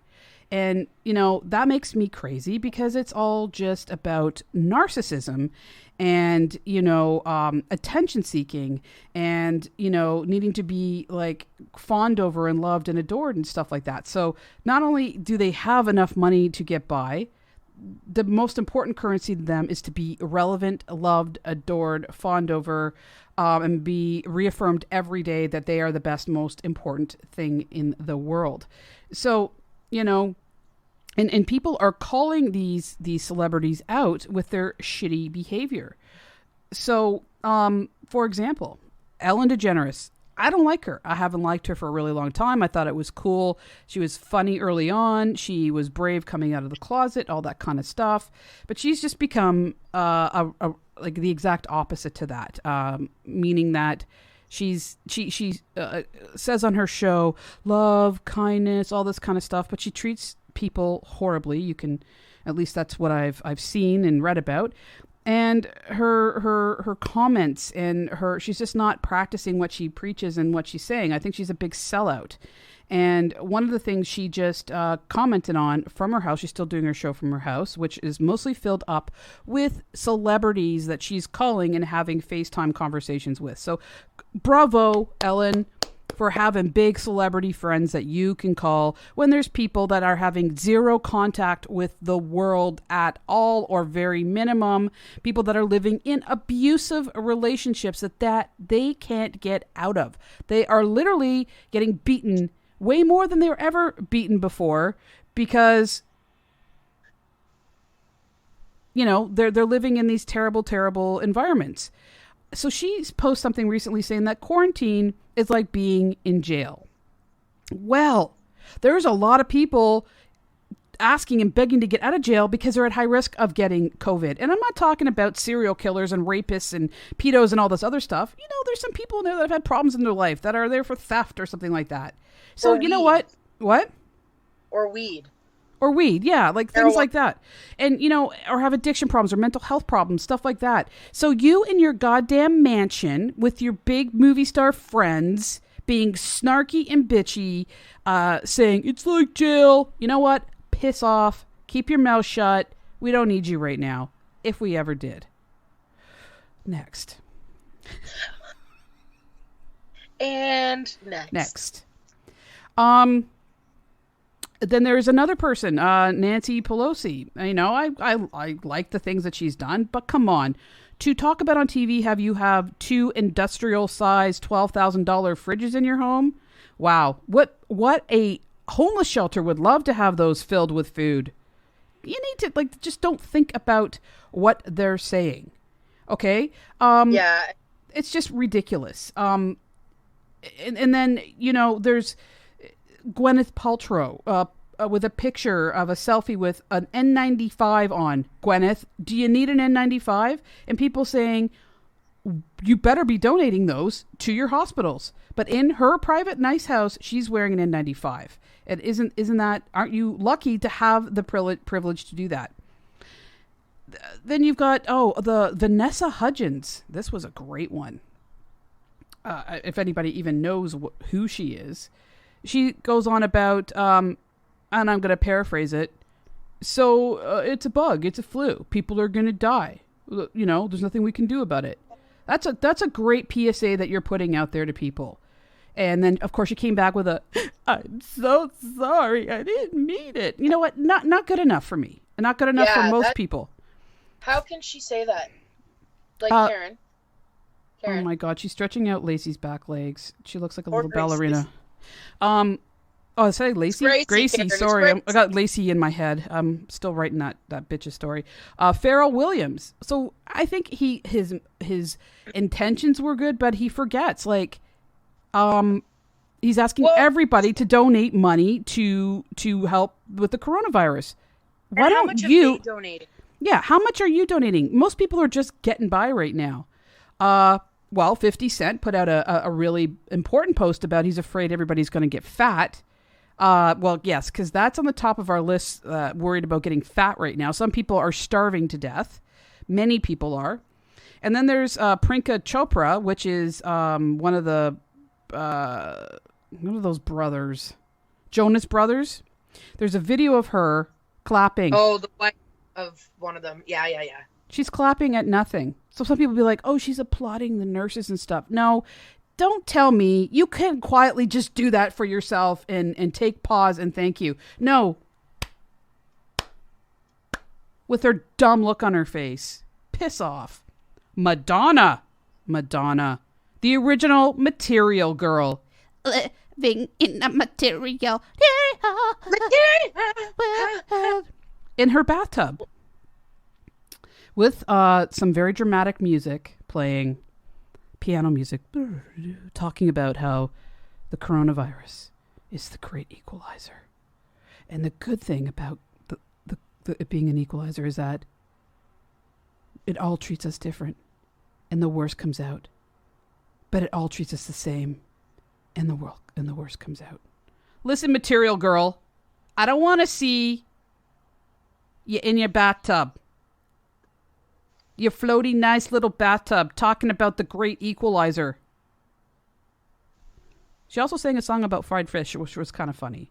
And, that makes me crazy because it's all just about narcissism and, attention seeking and, needing to be like fawned over and loved and adored and stuff like that. So not only do they have enough money to get by, the most important currency to them is to be relevant, loved, adored, fawned over, and be reaffirmed every day that they are the best, most important thing in the world. So, and people are calling these celebrities out with their shitty behavior. So, for example, Ellen DeGeneres, I don't like her. I haven't liked her for a really long time. I thought it was cool. She was funny early on. She was brave coming out of the closet, all that kind of stuff. But she's just become like the exact opposite to that, meaning that she says on her show, love, kindness, all this kind of stuff, but she treats people horribly. At least that's what I've seen and read about. And her comments and she's just not practicing what she preaches and what she's saying. I think she's a big sellout. And one of the things she just commented on from her house, she's still doing her show from her house, which is mostly filled up with celebrities that she's calling and having FaceTime conversations with. So bravo, Ellen, for having big celebrity friends that you can call when there's people that are having zero contact with the world at all or very minimum, people that are living in abusive relationships that they can't get out of. They are literally getting beaten way more than they were ever beaten before because, they're living in these terrible, terrible environments. So she's posted something recently saying that quarantine is like being in jail. Well, there's a lot of people asking and begging to get out of jail because they're at high risk of getting COVID. And I'm not talking about serial killers and rapists and pedos and all this other stuff. There's some people in there that have had problems in their life that are there for theft or something like that. So you know what? What? Or weed. Or weed, yeah, like things like that. And, or have addiction problems or mental health problems, stuff like that. So you in your goddamn mansion with your big movie star friends being snarky and bitchy, saying, it's like jail. You know what? Piss off. Keep your mouth shut. We don't need you right now. if we ever did. Next. And Next. Then there's another person, Nancy Pelosi. You know, I like the things that she's done, but come on. To talk about on TV, you have 2 industrial-sized $12,000 fridges in your home? Wow. What a homeless shelter would love to have those filled with food. You need to, just don't think about what they're saying. Okay? yeah. It's just ridiculous. And then, you know, there's Gwyneth Paltrow with a picture of a selfie with an N95 on. Gwyneth, do you need an N95? And people saying, you better be donating those to your hospitals. But in her private nice house, she's wearing an N95. And isn't that, aren't you lucky to have the privilege to do that? Then you've got, the Vanessa Hudgens. This was a great one. If anybody even knows who she is. She goes on about, and I'm going to paraphrase it. So it's a bug. It's a flu. People are going to die. You know, there's nothing we can do about it. That's a great PSA that you're putting out there to people. And then, of course, she came back with I'm so sorry. I didn't mean it. You know what? Not good enough for me. And not good enough for most people. How can she say that? Karen. Oh my God, she's stretching out Lacey's back legs. She looks like a little ballerina. I said Lacey? Gracie, sorry. I got Lacey in my head. I'm still writing that bitch's story. Pharrell Williams. So I think his intentions were good, but he forgets. He's asking everybody to donate money to help with the coronavirus. Why don't you donate? Yeah, how much are you donating? Most people are just getting by right now. 50 Cent put out a really important post about he's afraid everybody's going to get fat. Yes, because that's on the top of our list, worried about getting fat right now. Some people are starving to death. Many people are. And then there's Priyanka Chopra, which is one of those brothers. Jonas Brothers. There's a video of her clapping. Oh, the wife of one of them. Yeah. She's clapping at nothing. So some people be like, oh, she's applauding the nurses and stuff. No, don't tell me you can quietly just do that for yourself and take pause and thank you. No. With her dumb look on her face. Piss off. Madonna. The original Material Girl. Living in a material. In her bathtub. With some very dramatic music playing, piano music, talking about how the coronavirus is the great equalizer. And the good thing about it being an equalizer is that it all treats us different and the worst comes out. But it all treats us the same and the worst comes out. Listen, Material Girl, I don't want to see you in your bathtub. Your floaty, nice little bathtub talking about the great equalizer. She also sang a song about fried fish, which was kind of funny.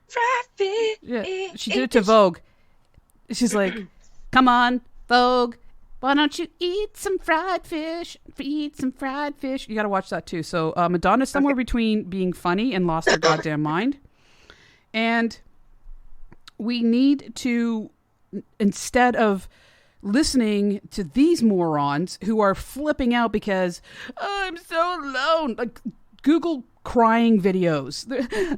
Fried fish. Yeah, she did it to Vogue. She's like, come on, Vogue. Why don't you eat some fried fish? Eat some fried fish. You got to watch that too. So Madonna's somewhere between being funny and lost her goddamn mind. And we need to, instead of listening to these morons who are flipping out because I'm so alone. Like Google crying videos.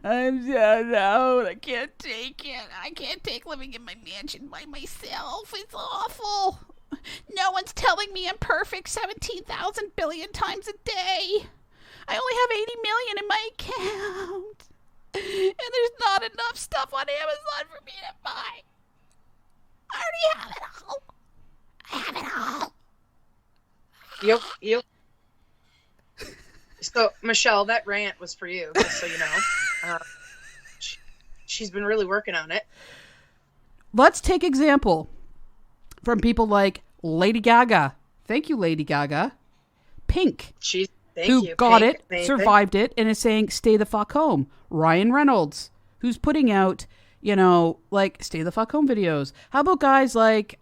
I'm so alone. I can't take it. I can't take living in my mansion by myself. It's awful. No one's telling me I'm perfect 17,000 billion times a day. I only have 80 million in my account. And there's not enough stuff on Amazon for me to buy. I already have it all. I have it all. Yep. So, Michelle, that rant was for you, just so you know. She's been really working on it. Let's take example from people like Lady Gaga. Thank you, Lady Gaga. Pink. Who got it, survived it, and is saying, stay the fuck home. Ryan Reynolds, who's putting out, stay the fuck home videos. How about guys like,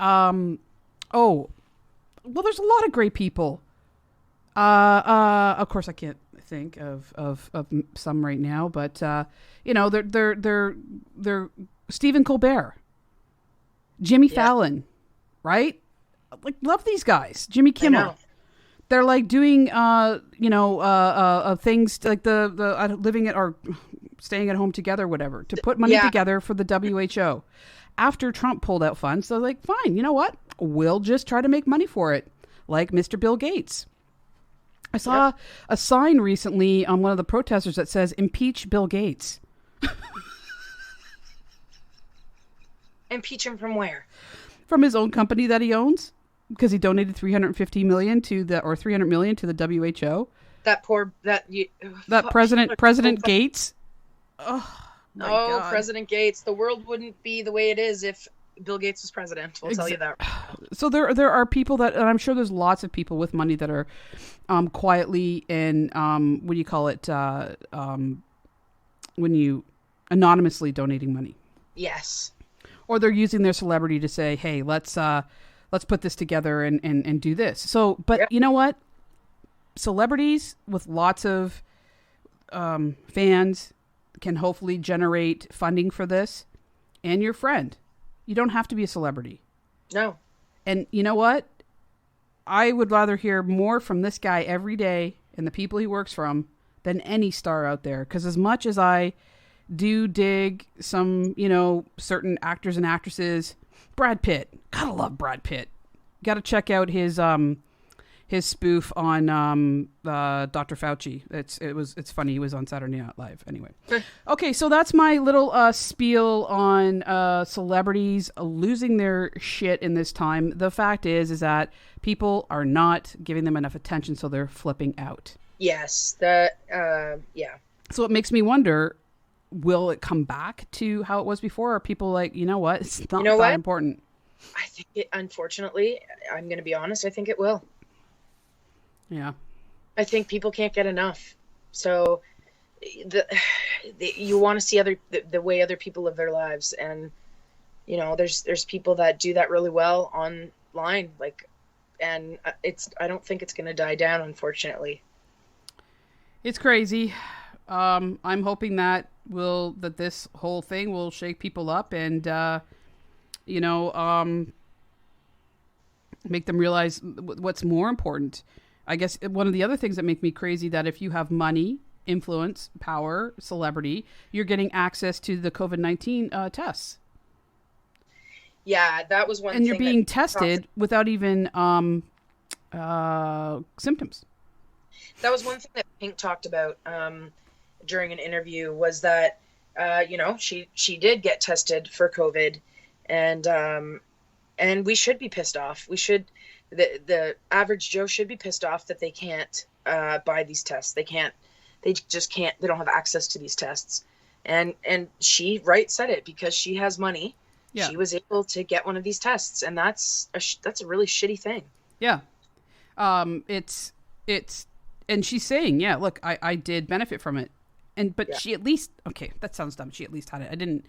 Oh, well, there's a lot of great people. Of course, I can't think of some right now, but they're Stephen Colbert, Jimmy Fallon, right? Like, love these guys. Jimmy Kimmel. They're like doing things like the living it or staying at home together, whatever, to put money together for the WHO. After Trump pulled out funds, they're like, fine, you know what? We'll just try to make money for it, like Mr. Bill Gates. I saw a sign recently on one of the protesters that says, impeach Bill Gates. Impeach him from where? From his own company that he owns, because he donated $300 million to the WHO. That President Gates. Oh, God. President Gates. The world wouldn't be the way it is if Bill Gates was president. We'll tell you that. So there are people that, and I'm sure there's lots of people with money that are quietly and what do you call it? When you anonymously donating money. Yes. Or they're using their celebrity to say, hey, let's put this together and do this. So, but you know what? Celebrities with lots of fans can hopefully generate funding for this. And your friend. You don't have to be a celebrity. No. And you know what? I would rather hear more from this guy every day and the people he works from than any star out there. Because as much as I do dig some, certain actors and actresses, Brad Pitt. Gotta love Brad Pitt. Gotta check out his spoof on Dr. Fauci. It's funny. He was on Saturday Night Live. Anyway. Okay, so that's my little spiel on celebrities losing their shit in this time. The fact is that people are not giving them enough attention, so they're flipping out. Yes. So it makes me wonder, will it come back to how it was before? Or are people like, you know what? It's not that important. I think unfortunately, I'm going to be honest, I think it will. Yeah. I think people can't get enough. So you want to see the way other people live their lives. And, there's people that do that really well online. I don't think it's going to die down, unfortunately. It's crazy. I'm hoping that this whole thing will shake people up and, make them realize what's more important. I guess one of the other things that make me crazy that if you have money, influence, power, celebrity, you're getting access to the COVID-19 tests. Yeah, that was one thing. And you're being tested without even symptoms. That was one thing that Pink talked about during an interview was that, she did get tested for COVID and we should be pissed off. We should... The average Joe should be pissed off that they can't buy these tests. They just can't, they don't have access to these tests. And she said it, because she has money. Yeah. She was able to get one of these tests, and that's a really shitty thing. Yeah. It's and she's saying, yeah, look, I did benefit from it. But she at least, okay, that sounds dumb. She at least had it. I didn't,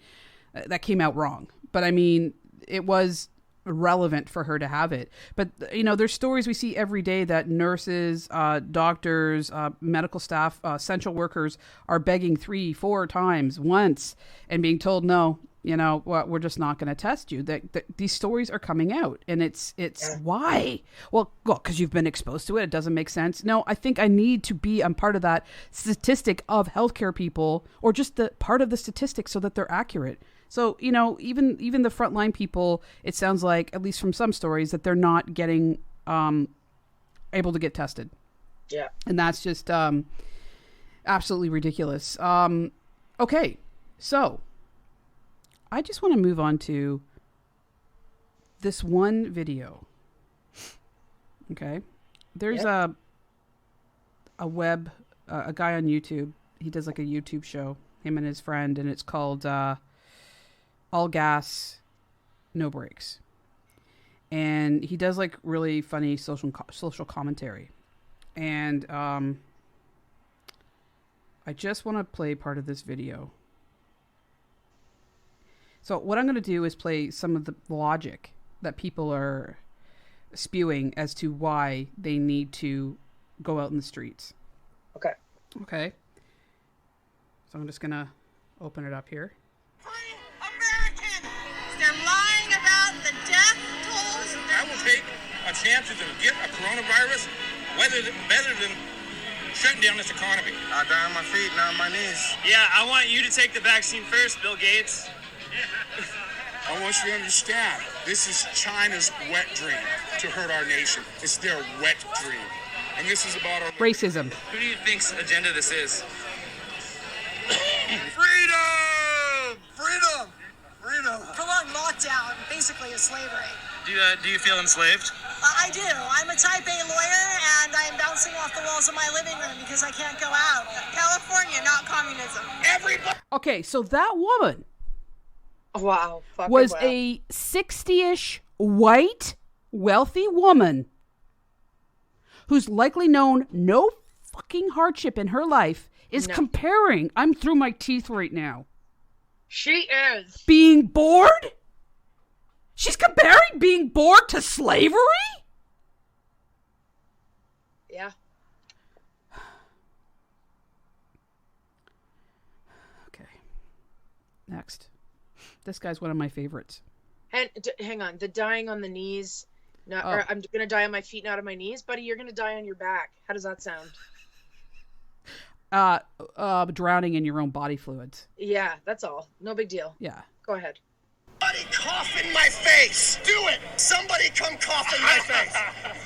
that came out wrong. But I mean, it was relevant for her to have it. But there's stories we see every day that nurses, doctors, medical staff, essential workers are begging 3-4 times once and being told no, we're just not going to test you. That these stories are coming out, and it's why? Well, because you've been exposed to it. It doesn't make sense. No, I think I need to be part of that statistic of healthcare people, or just the part of the statistic so that they're accurate. So, even the frontline people, it sounds like, at least from some stories, that they're not getting able to get tested. Yeah. And that's just absolutely ridiculous. Okay, so I just want to move on to this one video. Okay. There's a guy on YouTube. He does like a YouTube show, him and his friend, and it's called... All Gas, No Brakes. And he does like really funny social commentary. And I just want to play part of this video. So what I'm going to do is play some of the logic that people are spewing as to why they need to go out in the streets. Okay. Okay. So I'm just going to open it up here. American! They're lying about the death tolls. I will take a chance to get a coronavirus better than shutting down this economy. I die on my feet, not on my knees. Yeah, I want you to take the vaccine first, Bill Gates. I want you to understand, this is China's wet dream to hurt our nation. It's their wet dream. And this is about our... Racism. Who do you think's agenda this is? Freedom! Freedom! Freedom! Prolonged lockdown basically is slavery. Do you feel enslaved? I do. I'm a type A lawyer, and I'm bouncing off the walls of my living room because I can't go out. California, not communism. Everybody... Okay, so that woman Wow. was wow. a 60-ish white wealthy woman who's likely known no fucking hardship in her life is comparing, I'm through my teeth right now, She is. being bored? She's comparing being bored to slavery? Yeah. Okay. Next. This guy's one of my favorites. And hang on, the dying on the knees. Not, or I'm gonna die on my feet, not on my knees, buddy. You're gonna die on your back. How does that sound? Drowning in your own body fluids. Yeah, that's all. No big deal. Yeah. Go ahead. Somebody cough in my face! Do it! Somebody come cough in my face!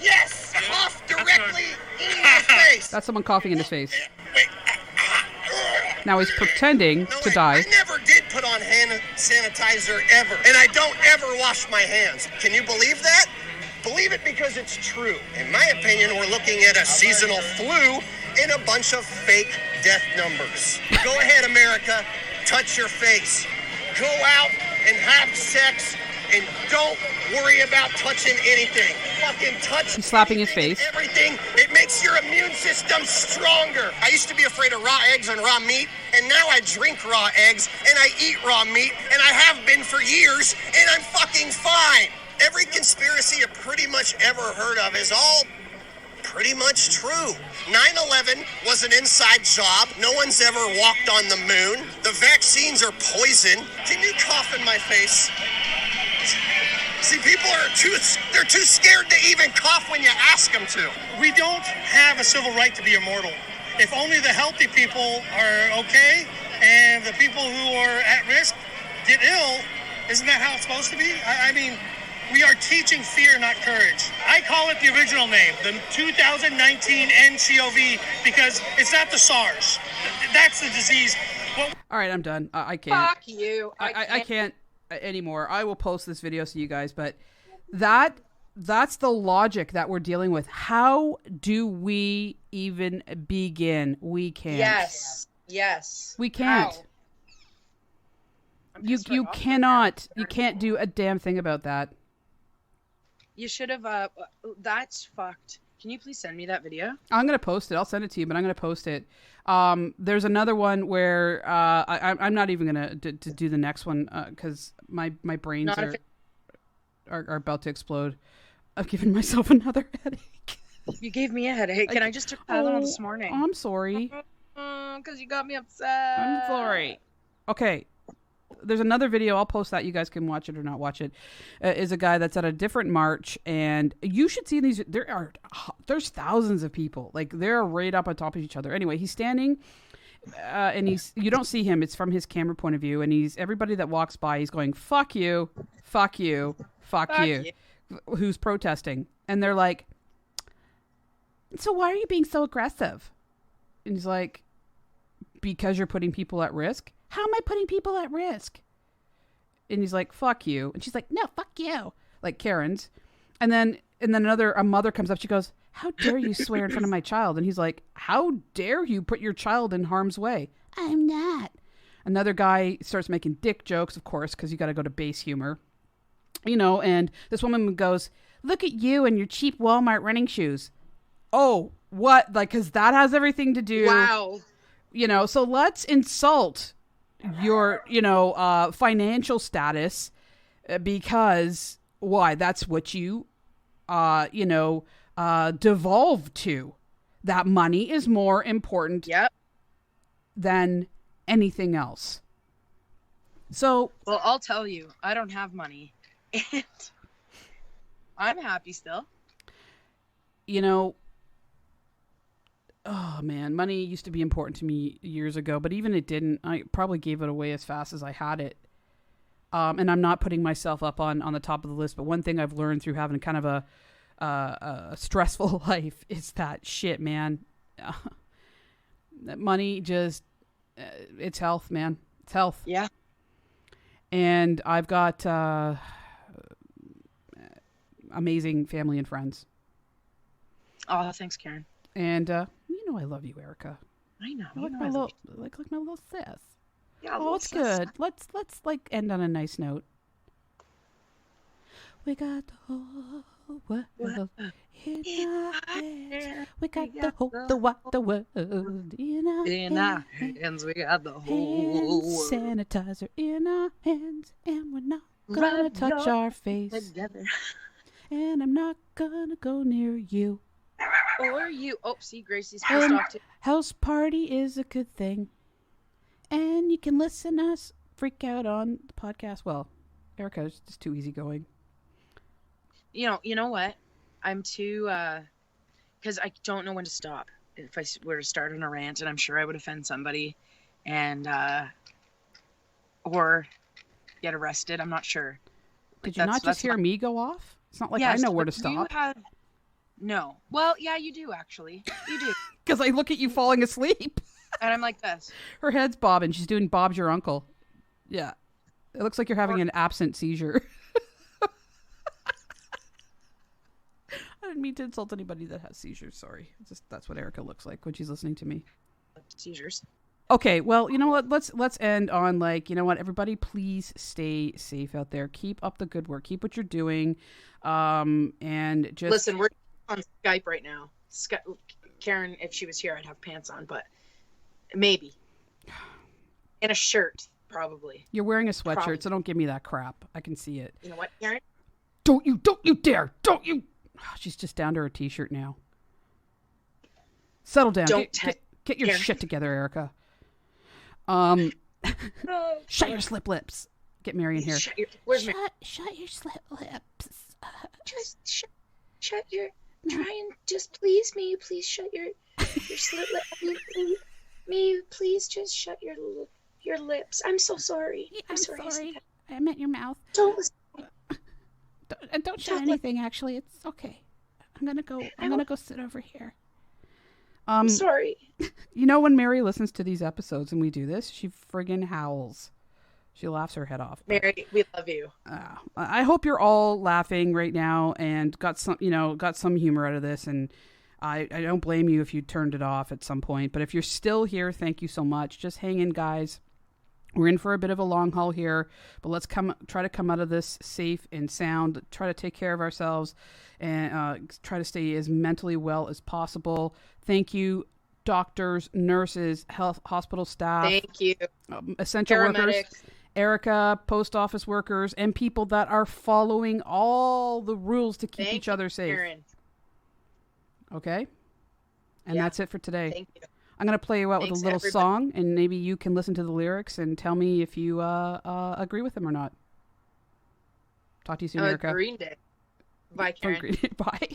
Yes! Cough directly in my face! That's someone coughing in his face. Wait. Now he's pretending to die. I never did put on hand sanitizer ever, and I don't ever wash my hands. Can you believe that? Believe it because it's true. In my opinion, we're looking at a seasonal flu and a bunch of fake death numbers. Go ahead, America. Touch your face. Go out and have sex and don't worry about touching anything. Fucking touch. He's slapping his face. Everything. It makes your immune system stronger. I used to be afraid of raw eggs and raw meat, and now I drink raw eggs and I eat raw meat, and I have been for years, and I'm fucking fine. Every conspiracy I've pretty much ever heard of is all pretty much true. 9/11 was an inside job. No one's ever walked on the moon. The vaccines are poison. Can you cough in my face? See, people they're too scared to even cough when you ask them to. We don't have a civil right to be immortal. If only the healthy people are okay and the people who are at risk get ill, isn't that how it's supposed to be? I mean, we are teaching fear, not courage. I call it the original name, the 2019 NCOV, because it's not the SARS. That's the disease. All right, I'm done. I can't. Fuck you. I can't anymore. I will post this video to you guys, but that's the logic that we're dealing with. How do we even begin? We can't. Yes. We can't. How? You cannot. You can't do a damn thing about that. You should have. That's fucked. Can you please send me that video? I'm gonna post it. I'll send it to you, but I'm gonna post it. There's another one where I'm not even gonna to do the next one because my brains are about to explode. I've given myself another headache. You gave me a headache, and I just took Tylenol this morning. I'm sorry. Because you got me upset. I'm sorry. Okay. There's another video. I'll post that. You guys can watch it or not watch it. Is a guy that's at a different march, and you should see these. There's thousands of people. Like they're right up on top of each other. Anyway, he's standing, and you don't see him. It's from his camera point of view, and everybody that walks by, he's going, "Fuck you, fuck you, fuck you." Who's protesting? And they're like, "So why are you being so aggressive?" And he's like, "Because you're putting people at risk." How am I putting people at risk? And he's like, "Fuck you." And she's like, "No, fuck you." Like Karen's. And then a mother comes up. She goes, "How dare you swear in front of my child?" And he's like, "How dare you put your child in harm's way?" "I'm not." Another guy starts making dick jokes, of course, because you got to go to base humor. And this woman goes, "Look at you and your cheap Walmart running shoes." Oh, what? Like, because that has everything to do. Wow. So let's insult your, financial status because why? That's what you devolve to. That money is more important than anything else. So, well, I'll tell you, I don't have money, and I'm happy still. Oh man, money used to be important to me years ago, but even it didn't. I probably gave it away as fast as I had it. And I'm not putting myself up on the top of the list, but one thing I've learned through having kind of a stressful life is that shit, man. That money just, it's health, man. It's health. Yeah. And I've got amazing family and friends. Oh, thanks, Karen. And I love you, Erica. I know. Like my little sis. Yeah, oh, it's good. Let's like end on a nice note. We got the whole world in our hands. We got the whole world in our hands. We got the whole world. Sanitizer in our hands, and we're not gonna touch our face. Together. And I'm not gonna go near you. Or you. Oh, see, Gracie's pissed off too. House party is a good thing. And you can listen us freak out on the podcast. Well, Erica's just too easygoing. You know what? I'm too, because I don't know when to stop. If I were to start on a rant, and I'm sure I would offend somebody, and or get arrested. I'm not sure. Did you not just hear me go off? It's not like I know where to stop. No. Well, yeah, you do actually. You do. Because I look at you falling asleep. And I'm like this. Her head's bobbing. She's doing Bob's your uncle. Yeah. It looks like you're having an absent seizure. I didn't mean to insult anybody that has seizures. Sorry. That's what Erica looks like when she's listening to me. Seizures. Okay, well, you know what? Let's end on everybody please stay safe out there. Keep up the good work. Keep what you're doing. And just listen, we're on Skype right now. Karen, if she was here, I'd have pants on, but maybe. And a shirt, probably. You're wearing a sweatshirt, so don't give me that crap. I can see it. You know what, Karen? Don't you dare! Don't you! She's just down to her t-shirt now. Settle down. Get your shit together, Erica. Shut your slip lips. Get Mary in here. Shut your slip lips. Just shut your. Try and just please me. Please shut your slip lips. Me, please just shut your lips. I'm so sorry. I'm sorry. I meant your mouth. Don't listen. Don't shut anything. Actually, it's okay. I'm gonna go sit over here. I'm sorry. When Mary listens to these episodes and we do this, she friggin' howls. She laughs her head off. Mary, we love you. I hope you're all laughing right now and got some humor out of this. And I don't blame you if you turned it off at some point. But if you're still here, thank you so much. Just hang in, guys. We're in for a bit of a long haul here, but let's try to come out of this safe and sound. Try to take care of ourselves and try to stay as mentally well as possible. Thank you, doctors, nurses, health, hospital staff. Thank you. Essential workers. Erica, post office workers, and people that are following all the rules to keep each other safe. Karen. Okay? And that's it for today. Thank you. I'm going to play you out with a little song, and maybe you can listen to the lyrics and tell me if you agree with them or not. Talk to you soon, Erica. Green Day. Bye, Karen. Bye.